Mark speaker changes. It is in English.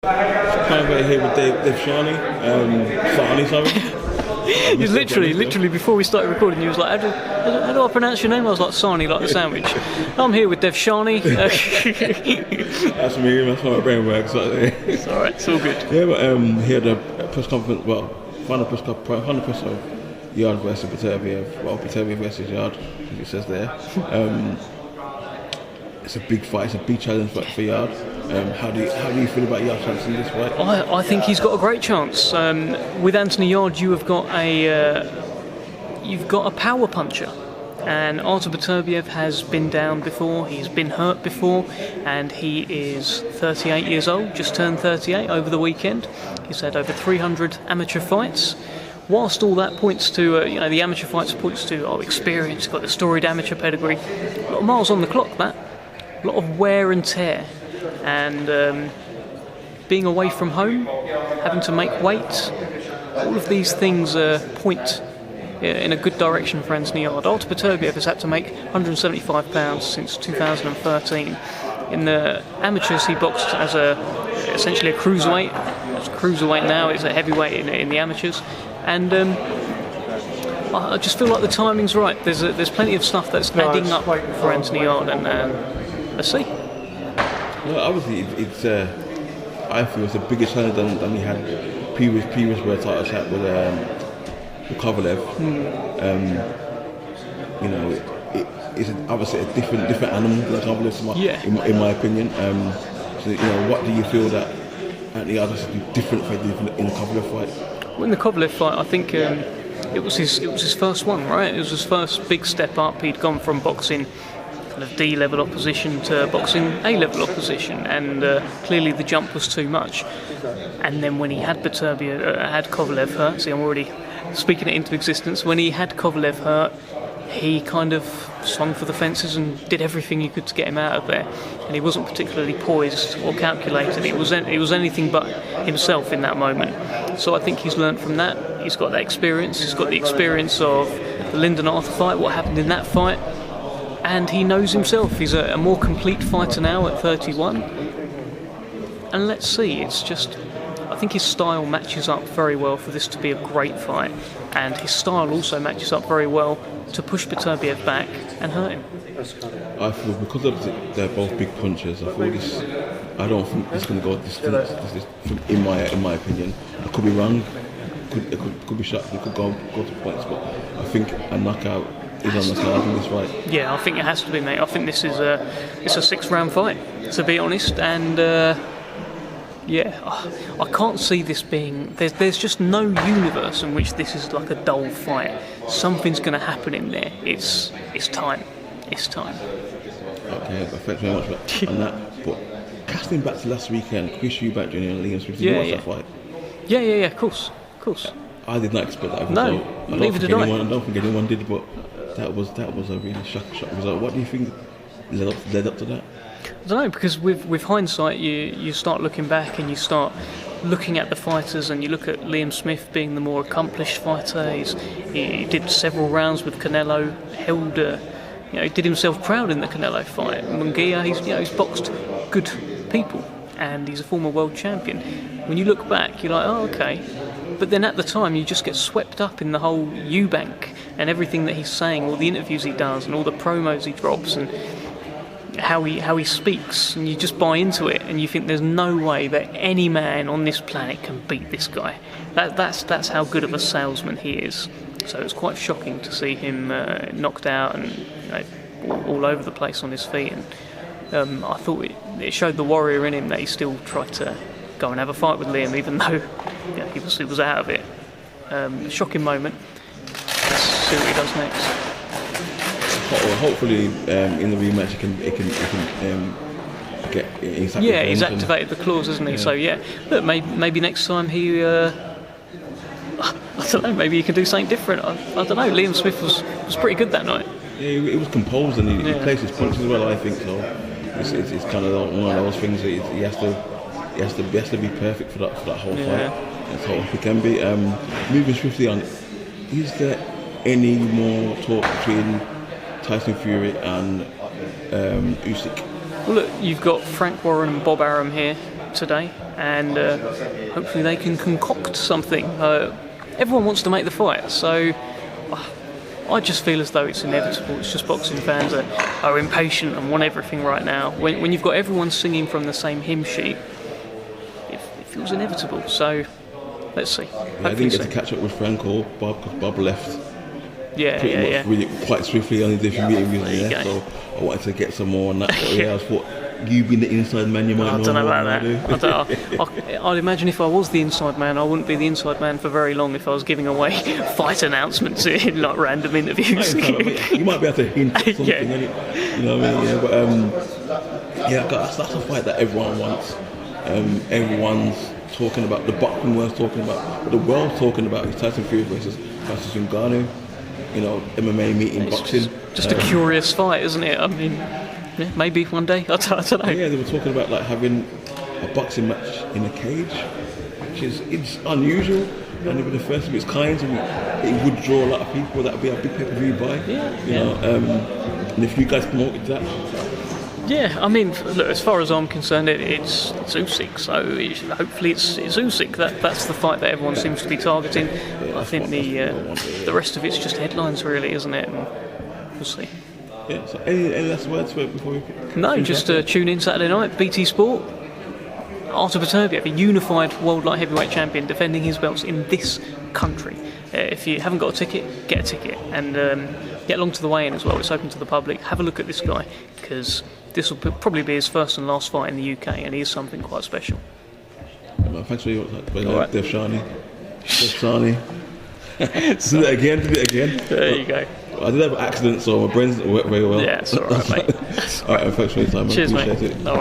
Speaker 1: Kind of here with Dave Sahni, Sahni, sorry.
Speaker 2: He's literally before we started recording, he was like, how do I pronounce your name? I was like, Sahni, like the sandwich. I'm here with Dev Sahni.
Speaker 1: That's me, that's how my brain works.
Speaker 2: It's alright, it's all good.
Speaker 1: Yeah, but here at the press conference, final press of Yarde versus Beterbiev, Beterbiev versus Yarde, as it says there. It's a big fight, it's a big challenge for Yarde. How do you feel about Yarde's chance in this fight?
Speaker 2: I think he's got a great chance. With Anthony Yarde, you've got a power puncher, and Artur Beterbiev has been down before. He's been hurt before, and he is 38 years old. Just turned 38 over the weekend. He's had over 300 amateur fights. Whilst all that points to, the amateur fights points to experience, got the storied amateur pedigree. A lot of miles on the clock, that. A lot of wear and tear. And being away from home, having to make weight, all of these things point in a good direction for Anthony Yarde. Artur Beterbiev has had to make 175 pounds since 2013. In the amateurs, he boxed as essentially a cruiserweight. It's a cruiserweight now, it's a heavyweight in the amateurs. And I just feel like the timing's right. There's plenty of stuff that's adding up for Anthony Yarde, and let's see.
Speaker 1: Well, obviously, I feel it's a bigger challenge than he had previous world title chat with Kovalev. It's obviously a different animal than Kovalev, in my opinion. So, what do you feel that Anthony Yarde has to do different in the Kovalev fight?
Speaker 2: Well, in the Kovalev fight, I think it was his first one, right? It was his first big step up. He'd gone from boxing kind of D-level opposition to boxing A-level opposition, and clearly the jump was too much. And then when he had had Kovalev hurt, see, I'm already speaking it into existence. When he had Kovalev hurt, he kind of swung for the fences and did everything he could to get him out of there. And he wasn't particularly poised or calculated. It was anything but himself in that moment. So I think he's learned from that. He's got that experience. He's got the experience of the Lyndon Arthur fight, what happened in that fight. And he knows himself. He's a more complete fighter now at 31. And let's see, I think his style matches up very well for this to be a great fight. And his style also matches up very well to push Beterbiev back and hurt him.
Speaker 1: I feel because they're both big punchers, I don't think it's going to go this in my opinion. I could be wrong. It could be shot. It could go to points, but I think a knockout is on the card in this fight.
Speaker 2: Yeah, I think it has to be, mate. I think this is it's a 6-round fight, to be honest, and I can't see this being. There's just no universe in which this is like a dull fight. Something's going to happen in there. It's time. It's time.
Speaker 1: Okay, thanks very much on that. But casting back to last weekend, Chris Eubank Jr. and Liam Smith, did you watch that fight? Yeah,
Speaker 2: of course.
Speaker 1: I did not expect that.
Speaker 2: No, neither did I.
Speaker 1: I don't think anyone did, but that was a really shock result. What do you think led up to that?
Speaker 2: I don't know, because with hindsight, you start looking back and you start looking at the fighters, and you look at Liam Smith being the more accomplished fighter. He did several rounds with Canelo, he did himself proud in the Canelo fight. Munguia, he's boxed good people, and he's a former world champion. When you look back, you're like, oh, okay. But then at the time, you just get swept up in the whole Eubank and everything that he's saying, all the interviews he does, and all the promos he drops, and how he speaks, and you just buy into it, and you think there's no way that any man on this planet can beat this guy. That's how good of a salesman he is. So it's quite shocking to see him knocked out and all over the place on his feet. And I thought it showed the warrior in him that he still tried to go and have a fight with Liam, even though he was out of it. Shocking moment. Let's see what he does next.
Speaker 1: Well, hopefully in the rematch he can get his activation.
Speaker 2: Yeah, he's activated the clause, hasn't he? Yeah. So look, maybe next time he I don't know, maybe he can do something different. I don't know. Liam Smith was pretty good that night.
Speaker 1: Yeah, he was composed, and he placed his punches well, I think. So it's kind of one of those things that he has to be perfect for that whole fight. That's how he can be. Moving swiftly on, is there any more talk between Tyson Fury and Usyk?
Speaker 2: Well, look, you've got Frank Warren and Bob Arum here. today, and hopefully they can concoct something. Everyone wants to make the fight, so I just feel as though it's inevitable. It's just boxing fans are impatient and want everything right now. When you've got everyone singing from the same hymn sheet, it feels inevitable. So let's see.
Speaker 1: Yeah, I didn't get to catch up with Frank or Bob because Bob left. Really quite swiftly on a different meeting with me, so I wanted to get some more on that. But I thought you being the inside man, you might know.
Speaker 2: I don't know about that. I'd imagine if I was the inside man, I wouldn't be the inside man for very long if I was giving away fight announcements in like random interviews.
Speaker 1: You might be able to hint at something, you know what I mean? That's a fight that everyone wants. Everyone's talking about, the boxing world's talking about, what the world's talking about is Tyson Fury versus Ngannou. You know, MMA meeting boxing.
Speaker 2: Just a curious fight, isn't it? I mean, maybe one day. I don't know.
Speaker 1: Yeah, they were talking about like having a boxing match in a cage, which is unusual, and it would be the first of its kind. And it would draw a lot of people. That would be a big pay-per-view buy. You know, and if you guys promoted that.
Speaker 2: Yeah, I mean, look, as far as I'm concerned, it's Usyk, so hopefully it's Usyk. That's the fight that everyone seems to be targeting. I think the rest of it's just headlines, really, isn't it? And we'll see.
Speaker 1: Yeah, so any last words before we...
Speaker 2: No, just tune in Saturday night, BT Sport. Artur Beterbiev, a unified world light heavyweight champion, defending his belts in this country. If you haven't got a ticket, get a ticket, and get along to the weigh-in as well. It's open to the public. Have a look at this guy, because this will probably be his first and last fight in the UK, and he is something quite special.
Speaker 1: Thanks for your Sahni. Sahni. Do it again.
Speaker 2: There you go.
Speaker 1: I did have an accident, so my brain's not work very well.
Speaker 2: Yeah, it's alright, mate.
Speaker 1: Alright, thanks for your time.
Speaker 2: Cheers,
Speaker 1: I appreciate
Speaker 2: mate.
Speaker 1: it.